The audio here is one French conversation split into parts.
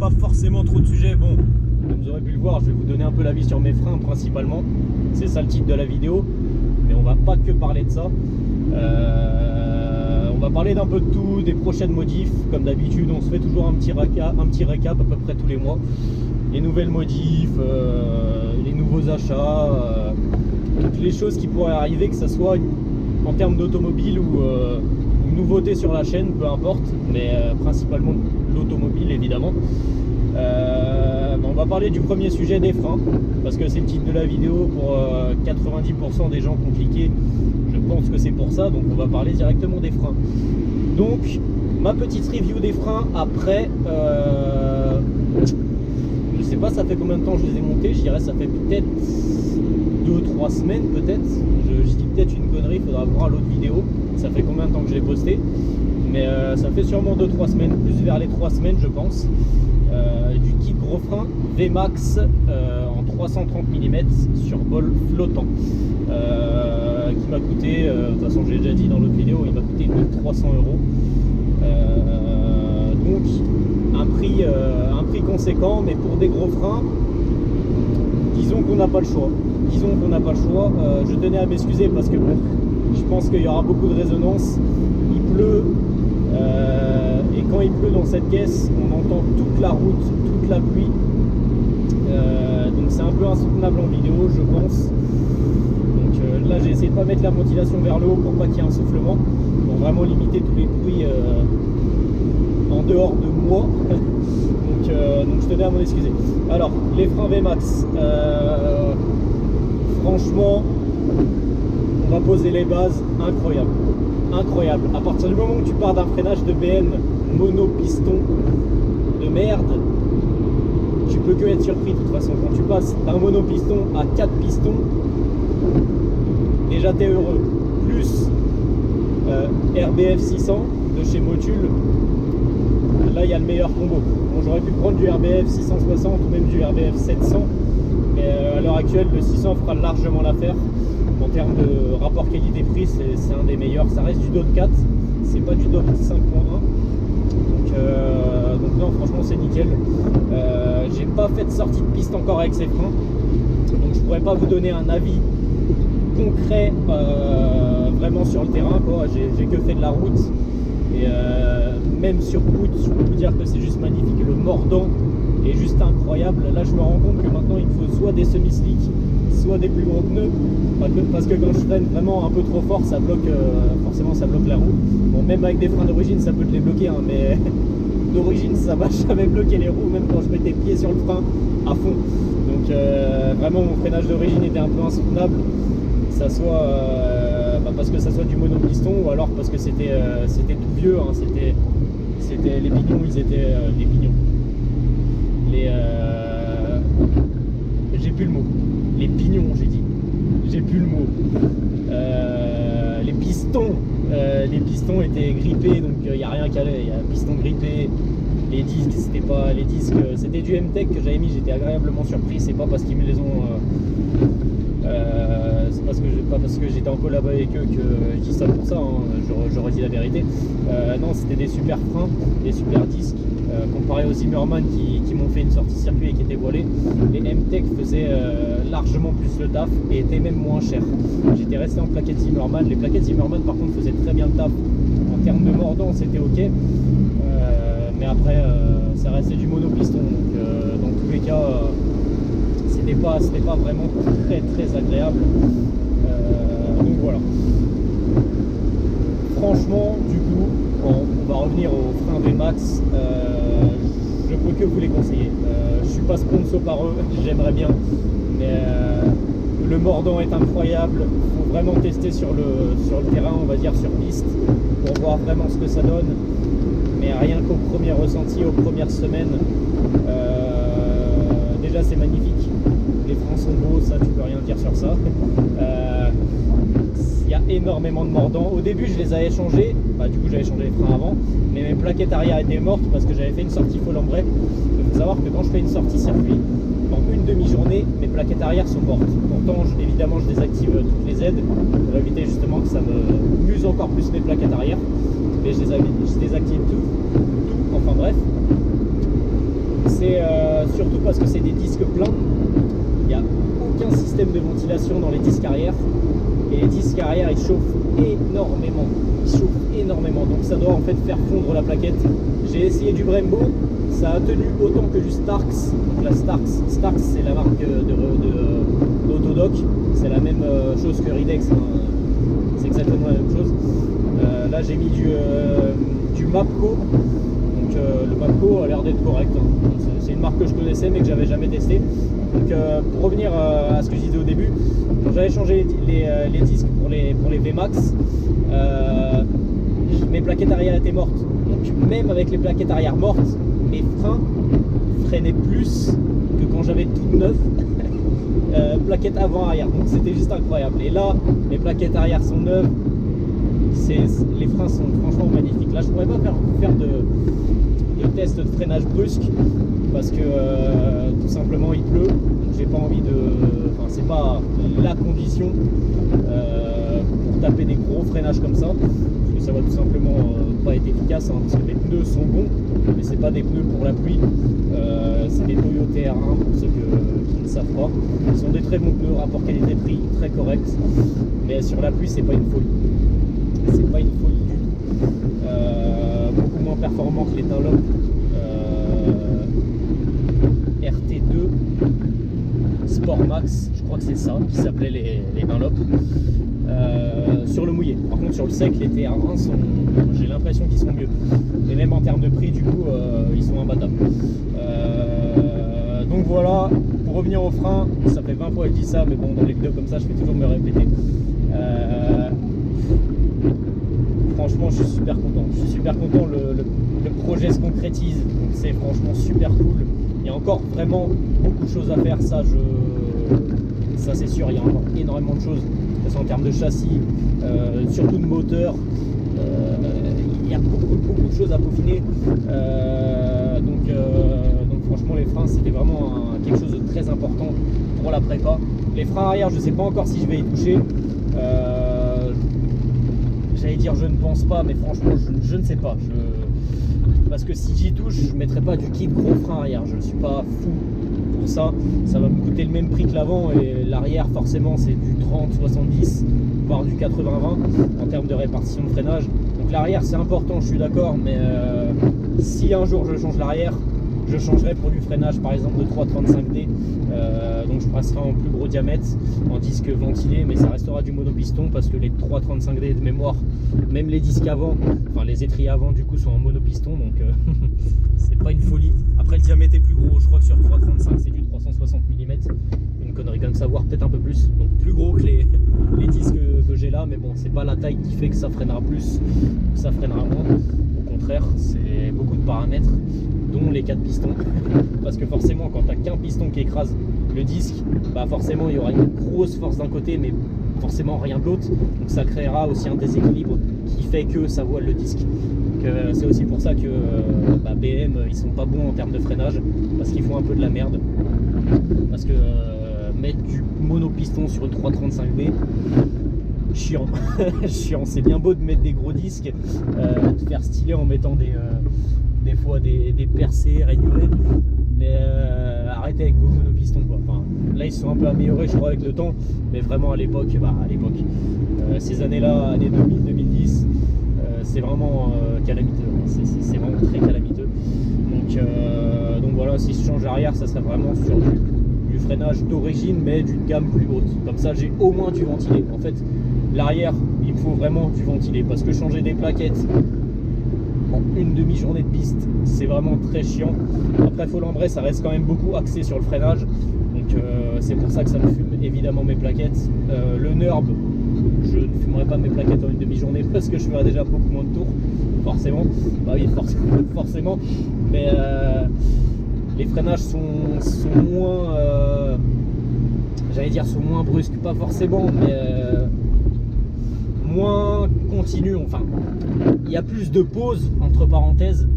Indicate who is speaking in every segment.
Speaker 1: pas forcément trop de sujets. Bon, comme vous aurez pu le voir, je vais vous donner un peu l'avis sur mes freins principalement. C'est ça le titre de la vidéo, mais on va pas que parler de ça. On va parler d'un peu de tout, des prochaines modifs. Comme d'habitude, on se fait toujours un petit récap à peu près tous les mois. Les nouvelles modifs, les nouveaux achats, toutes les choses qui pourraient arriver, que ce soit en termes d'automobile ou une nouveauté sur la chaîne, peu importe, mais principalement l'automobile évidemment. On va parler du premier sujet, des freins, parce que c'est le titre de la vidéo. Pour 90% des gens qui ont cliqué, je pense que c'est pour ça, donc on va parler directement des freins. Donc ma petite review des freins après, je sais pas ça fait combien de temps je les ai montés, je dirais ça fait peut-être 2-3 semaines peut-être, je dis peut-être une connerie, il faudra voir l'autre vidéo, ça fait combien de temps que je l'ai posté, mais ça fait sûrement 2-3 semaines, plus vers les 3 semaines je pense. Du kit gros frein VMAX en 330 mm sur bol flottant, qui m'a coûté, de toute façon je l'ai déjà dit dans l'autre vidéo, il m'a coûté 1300 €. Donc un prix conséquent, mais pour des gros freins, disons qu'on n'a pas le choix. Je tenais à m'excuser parce que bon, je pense qu'il y aura beaucoup de résonance. Il pleut, et quand il pleut dans cette caisse, on entend toute la route, toute la pluie. Donc c'est un peu insoutenable en vidéo, je pense. Donc là j'ai essayé de pas mettre la ventilation vers le haut pour pas qu'il y ait un soufflement, pour vraiment limiter tous les bruits en dehors de moi. Donc je tenais à m'en excuser. Alors les freins VMAX, franchement on va poser les bases. Incroyable. À partir du moment où tu pars d'un freinage de BM mono-piston de merde, tu peux que être surpris de toute façon. Quand tu passes d'un mono-piston à 4 pistons, déjà t'es heureux. Plus RBF 600 de chez Motul, là il y a le meilleur combo. Bon, j'aurais pu prendre du RBF 660 ou même du RBF 700, mais à l'heure actuelle le 600 fera largement l'affaire. En termes de rapport qualité-prix, c'est un des meilleurs. Ça reste du DOT 4, c'est pas du DOT 5.1. Donc non, franchement c'est nickel. J'ai pas fait de sortie de piste encore avec ces freins, donc je pourrais pas vous donner un avis concret vraiment sur le terrain, quoi. J'ai que fait de la route, et même sur route je peux vous dire que c'est juste magnifique. Le mordant est juste incroyable. Là je me rends compte que maintenant il faut soit des semi-slicks, soit des plus gros pneus, parce que quand je freine vraiment un peu trop fort, ça bloque, forcément ça bloque la roue. Bon, même avec des freins d'origine ça peut te les bloquer, hein, mais d'origine ça va jamais bloquer les roues, même quand je mets tes pieds sur le frein à fond. Donc vraiment mon freinage d'origine était un peu insoutenable, que ça soit parce que ça soit du monopiston, ou alors parce que c'était tout vieux, hein. C'était les pignons, ils étaient les pignons, j'ai plus le mot. Les pignons, j'ai plus le mot. Les pistons étaient grippés, donc il n'y a rien qui allait. Il y a un piston grippé. Les disques, c'était pas les disques, c'était du M-Tech que j'avais mis. J'étais agréablement surpris. C'est pas parce qu'ils me les ont, c'est pas parce que j'étais en collab avec eux que je dis ça pour ça, hein. J'aurais dit la vérité. Non, c'était des super freins, des super disques. Comparé aux Zimmermann qui m'ont fait une sortie circuit et qui étaient voilés, les M-Tech faisaient largement plus le taf et étaient même moins chers. J'étais resté en plaquettes Zimmermann. Les plaquettes Zimmermann par contre faisaient très bien le taf. En termes de mordant c'était ok, mais après ça restait du monopiston, donc dans tous les cas c'était pas vraiment très agréable. Donc voilà. Franchement, du coup, on va revenir au frein VMAX. Je peux que vous les conseiller. Je suis pas sponsor par eux, j'aimerais bien, mais le mordant est incroyable. Il faut vraiment tester sur le terrain, on va dire sur piste, pour voir vraiment ce que ça donne. Mais rien qu'au premier ressenti, aux premières semaines, déjà c'est magnifique. Les freins sont beaux, ça tu peux rien dire sur ça. Il y a énormément de mordants. Au début je les avais changés, du coup j'avais changé les freins avant, mais mes plaquettes arrière étaient mortes parce que j'avais fait une sortie full ambrée. Il faut savoir que quand je fais une sortie circuit, en une demi-journée, mes plaquettes arrière sont mortes. Pourtant évidemment je désactive toutes les aides pour éviter justement que ça me muse encore plus mes plaquettes arrière, mais je désactive tout, enfin bref. C'est surtout parce que c'est des disques pleins. Il n'y a aucun système de ventilation dans les disques arrière. Et les disques arrière, ils chauffent énormément. Donc ça doit en fait faire fondre la plaquette. J'ai essayé du Brembo, ça a tenu autant que du Starks. Donc la Starks c'est la marque d'Autodoc. C'est la même chose que Ridex, hein. C'est exactement la même chose. Là j'ai mis du Mapco. Donc le Mapco a l'air d'être correct, hein. C'est une marque que je connaissais mais que j'avais jamais testé. Donc pour revenir à ce que je disais au début, quand j'avais changé les disques pour les VMAX, mes plaquettes arrière étaient mortes. Donc même avec les plaquettes arrière mortes, mes freins freinaient plus que quand j'avais tout neuf plaquettes avant-arrière. Donc c'était juste incroyable. Et là, mes plaquettes arrière sont neuves. Les freins sont franchement magnifiques. Là, je pourrais pas faire de test de freinage brusque parce que tout simplement il pleut. J'ai pas envie enfin c'est pas la condition pour taper des gros freinages comme ça, parce que ça va tout simplement pas être efficace, hein, parce que les pneus sont bons, mais c'est pas des pneus pour la pluie, c'est des Toyota R1 pour ceux qui ne savent pas. Ils sont des très bons pneus, rapport qualité-prix très correct, mais sur la pluie c'est pas une folie. C'est pas une folie du tout. Beaucoup moins performant que les Dunlop RT2 Sport Max, je crois que c'est ça qui s'appelait les Dunlop, sur le mouillé. Par contre sur le sec les TR1 j'ai l'impression qu'ils sont mieux, et même en termes de prix du coup ils sont imbattables. Donc voilà, pour revenir au frein, ça fait 20 fois que je dis ça, mais bon, dans les vidéos comme ça je fais toujours me répéter. Franchement je suis super content, le projet se concrétise, donc c'est franchement super cool. Il y a encore vraiment beaucoup de choses à faire, ça c'est sûr, il y a encore énormément de choses, en termes de châssis, surtout de moteur, il y a beaucoup de choses à peaufiner, donc franchement les freins c'était vraiment quelque chose de très important pour la prépa. Les freins arrière je ne sais pas encore si je vais y toucher, j'allais dire je ne pense pas, mais franchement je ne sais pas, parce que si j'y touche je ne mettrai pas du kit gros frein arrière, je ne suis pas fou pour ça va me coûter le même prix que l'avant, et l'arrière forcément c'est du 30-70 voire du 80-20 en termes de répartition de freinage. Donc l'arrière c'est important, je suis d'accord, mais si un jour je change l'arrière, je changerai pour du freinage par exemple de 335D, donc je passerai en plus gros diamètre, en disque ventilé, mais ça restera du monopiston parce que les 335D de mémoire, même les disques avant, enfin les étriers avant du coup sont en monopiston, donc c'est pas une folie. Après le diamètre est plus gros, je crois que sur 335 c'est du 360 mm, une connerie comme ça, voire peut-être un peu plus, donc plus gros que les disques que j'ai là, mais bon c'est pas la taille qui fait que ça freinera plus, que ça freinera moins, au contraire c'est beaucoup de paramètres, dont les 4 pistons, parce que forcément quand tu n'as qu'un piston qui écrase le disque, bah forcément il y aura une grosse force d'un côté mais forcément rien de l'autre, donc ça créera aussi un déséquilibre qui fait que ça voile le disque. C'est aussi pour ça que BM ils sont pas bons en termes de freinage, parce qu'ils font un peu de la merde, parce que mettre du monopiston sur une 335D, chiant. Chiant, c'est bien beau de mettre des gros disques, de faire stylé en mettant des fois des percées rainurées, mais arrêtez avec vos monopistons quoi. Enfin, là ils se sont un peu améliorés je crois avec le temps, mais vraiment à l'époque, ces années-là, années 2000-2010, c'est vraiment calamiteux, c'est vraiment très calamiteux. Donc voilà, si je change l'arrière, ça serait vraiment sur du freinage d'origine, mais d'une gamme plus haute. Comme ça, j'ai au moins du ventilé. En fait, l'arrière, il me faut vraiment du ventilé, parce que changer des plaquettes en une demi-journée de piste, c'est vraiment très chiant. Après, Folambray, ça reste quand même beaucoup axé sur le freinage, donc c'est pour ça que ça me fume évidemment mes plaquettes. Le Nurb, je ne fumerai pas mes plaquettes en une demi-journée parce que je ferai déjà beaucoup moins de tours, forcément. Bah oui, forcément. Mais les freinages sont moins, j'allais dire, sont moins brusques, pas forcément, mais moins continus. Enfin, il y a plus de pauses entre parenthèses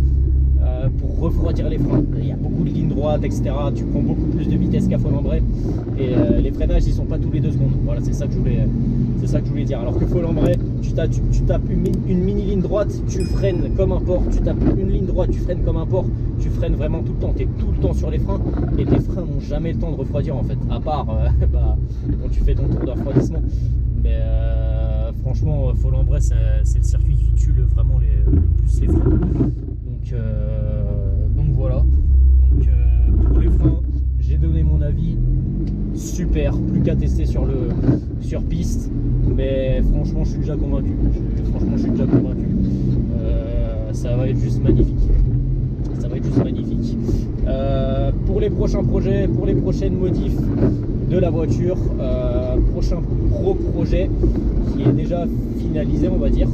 Speaker 1: pour refroidir les freins. Il y a beaucoup de lignes droites, etc. Tu prends beaucoup plus de vitesse qu'à Folambray, et les freinages ils sont pas tous les 2 secondes. Voilà, c'est ça que je voulais dire. Alors que Folambray, Tu tapes une mini ligne droite, tu freines comme un porc. Tu tapes une ligne droite, tu freines comme un porc. Tu freines vraiment tout le temps. Tu es tout le temps sur les freins. Et tes freins n'ont jamais le temps de refroidir en fait. À part quand tu fais ton tour de refroidissement. Mais franchement, Follet-en-Bray, c'est le circuit qui tue vraiment le plus les freins. Donc voilà. Donc, pour les freins, j'ai donné mon avis. Super, plus qu'à tester sur piste, mais franchement je suis déjà convaincu. Ça va être juste magnifique. Pour les prochains projets, pour les prochaines modifs de la voiture, prochain projet qui est déjà finalisé, on va dire.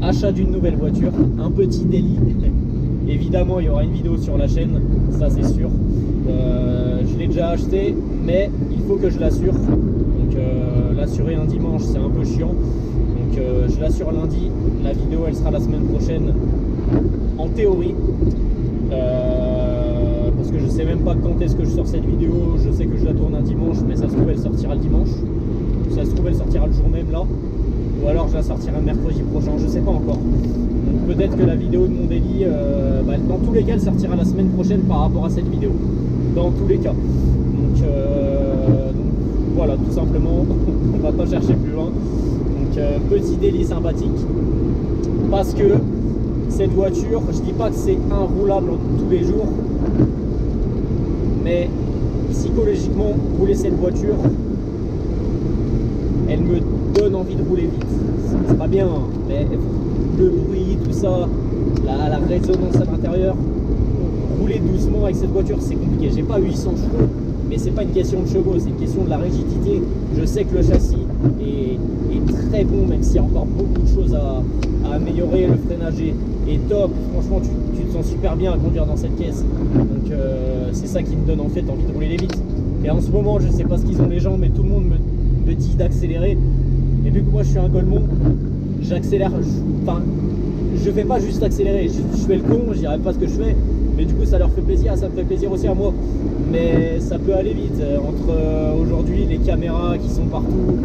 Speaker 1: Achat d'une nouvelle voiture, un petit délit. Évidemment, il y aura une vidéo sur la chaîne, ça c'est sûr. Je l'ai déjà acheté, mais il faut que je l'assure. Donc l'assurer un dimanche, c'est un peu chiant. Donc je l'assure lundi. La vidéo, elle sera la semaine prochaine, en théorie. Parce que je sais même pas quand est-ce que je sors cette vidéo. Je sais que je la tourne un dimanche, mais ça se trouve elle sortira le dimanche. Ça se trouve elle sortira le jour même là. Ou alors je la sortirai mercredi prochain, je sais pas encore. Donc peut-être que la vidéo de mon délit, dans tous les cas, elle sortira la semaine prochaine par rapport à cette vidéo. Dans tous les cas. Donc voilà, tout simplement, on va pas chercher plus loin. Donc petit délit sympathique. Parce que cette voiture, je dis pas que c'est inroulable tous les jours, mais psychologiquement, rouler cette voiture, elle me donne envie de rouler vite. C'est pas bien, mais le bruit, tout ça, la résonance à l'intérieur, rouler doucement avec cette voiture, c'est compliqué. J'ai pas 800 chevaux, mais c'est pas une question de chevaux, c'est une question de la rigidité. Je sais que le châssis est très bon, même s'il y a encore beaucoup de choses à améliorer. Le freinage est top. Franchement, tu te sens super bien à conduire dans cette caisse. Donc c'est ça qui me donne en fait envie de rouler les vite. Et en ce moment, je sais pas ce qu'ils ont les gens, mais tout le monde me dit d'accélérer. Et vu que moi je suis un golemon, j'accélère. Enfin, je fais pas juste accélérer. Je fais le con, je dirais pas ce que je fais. Mais du coup, ça leur fait plaisir, ça me fait plaisir aussi à moi. Mais ça peut aller vite. Entre aujourd'hui les caméras qui sont partout,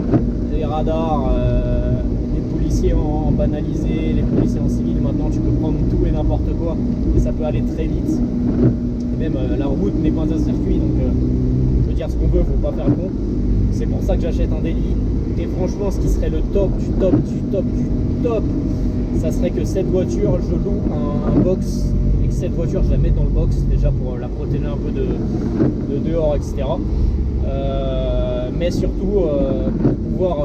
Speaker 1: les radars, les policiers en banalisé, les policiers en civil, maintenant tu peux prendre tout et n'importe quoi. Et ça peut aller très vite. Et même la route n'est pas un circuit, donc on peut dire ce qu'on veut, faut pas faire le con. C'est pour ça que j'achète un délit. Et franchement, ce qui serait le top du top du top du top, ça serait que cette voiture, je loue un box. Cette voiture, je la mets dans le box déjà pour la protéger un peu de dehors, etc. Mais surtout pour pouvoir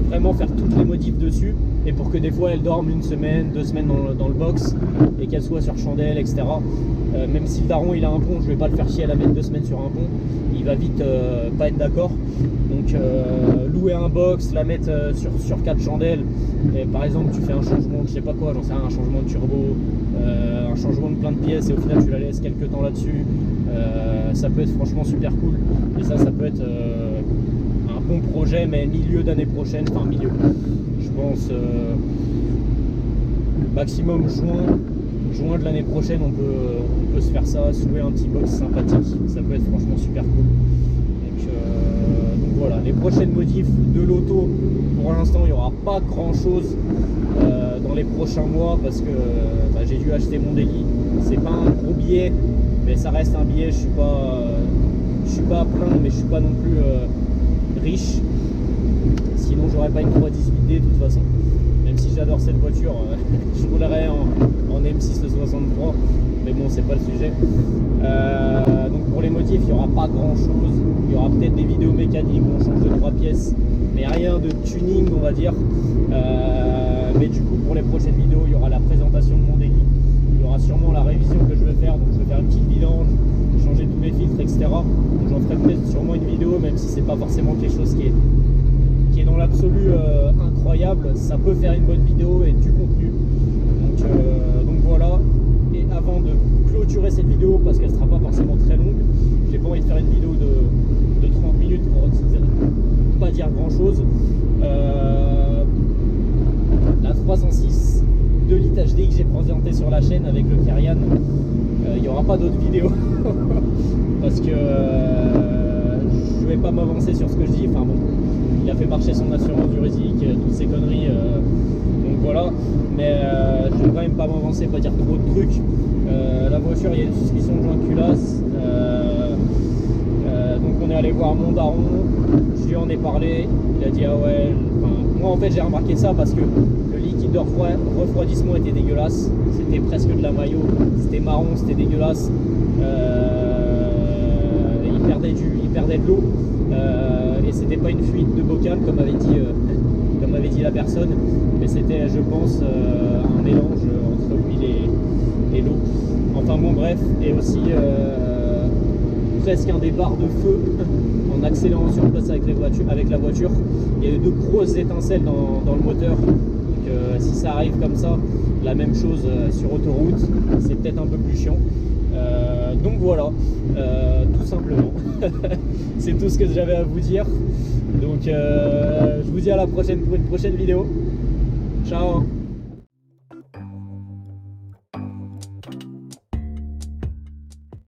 Speaker 1: vraiment faire toutes les modifs dessus et pour que des fois elle dorme 1 semaine, 2 semaines dans le box et qu'elle soit sur chandelle, etc. Même si le daron il a un pont, je vais pas le faire chier à la mettre 2 semaines sur un pont, il va vite pas être d'accord. Donc louer un box, la mettre sur 4 chandelles, et par exemple tu fais un changement de je sais pas quoi, j'en sais rien, un changement de turbo, un changement de plein de pièces et au final tu la laisses quelques temps là-dessus, ça peut être franchement super cool. Et ça peut être un bon projet, mais milieu d'année prochaine, enfin milieu, je pense maximum juin de l'année prochaine, on peut se faire ça, se louer un petit box sympathique, ça peut être franchement super cool. Donc voilà, les prochaines modifs de l'auto, pour l'instant il n'y aura pas grand chose dans les prochains mois parce que j'ai dû acheter mon délit. C'est pas un gros billet, mais ça reste un billet. Je suis pas à plaindre, mais je suis pas non plus riche. Sinon j'aurais pas une 318D de toute façon. Même si j'adore cette voiture, je roulerais en M6 le 63, mais bon, c'est pas le sujet. Donc pour les motifs, il n'y aura pas grand chose. Il y aura peut-être des vidéos mécaniques où on change de 3 pièces, mais rien de tuning, on va dire. Mais du coup, pour les prochaines vidéos, il y aura la présentation de mon délit. Il y aura sûrement la révision que je vais faire. Donc je vais faire une petite vidange, changer tous les filtres, etc. Donc j'en ferai peut-être sûrement une vidéo, même si c'est pas forcément quelque chose qui est dans l'absolu incroyable. Ça peut faire une bonne vidéo et du contenu. Donc voilà. Et avant de clôturer cette vidéo, parce qu'elle sera pas forcément très longue, j'ai pas envie de faire une vidéo de 30 minutes pour pas dire grand chose. La 306 2 litres HD que j'ai présenté sur la chaîne avec le Carian, il n'y aura pas d'autres vidéos parce que je vais pas m'avancer sur ce que je dis. Enfin bon, il il a fait marcher son assurance juridique, toutes ces conneries. Donc voilà, mais je vais quand même pas m'avancer, pas dire trop de trucs. La voiture, il y a une suspicion de joint de culasse. Donc on est allé voir mon daron, je lui en ai parlé, il a dit ah ouais, enfin, moi en fait j'ai remarqué ça parce que le liquide de refroidissement était dégueulasse, c'était presque de la maillot, c'était marron, c'était dégueulasse, il perdait de l'eau, et c'était pas une fuite de bocal comme avait dit la personne, mais c'était je pense un mélange entre l'huile et l'eau, enfin bon bref, et aussi presque un départ de feu en accélérant sur place avec la voiture. Il y a eu de grosses étincelles dans le moteur. Donc si ça arrive comme ça, la même chose sur autoroute, c'est peut-être un peu plus chiant. Donc voilà, tout simplement. C'est tout ce que j'avais à vous dire. Donc je vous dis à la prochaine pour une prochaine vidéo. Ciao.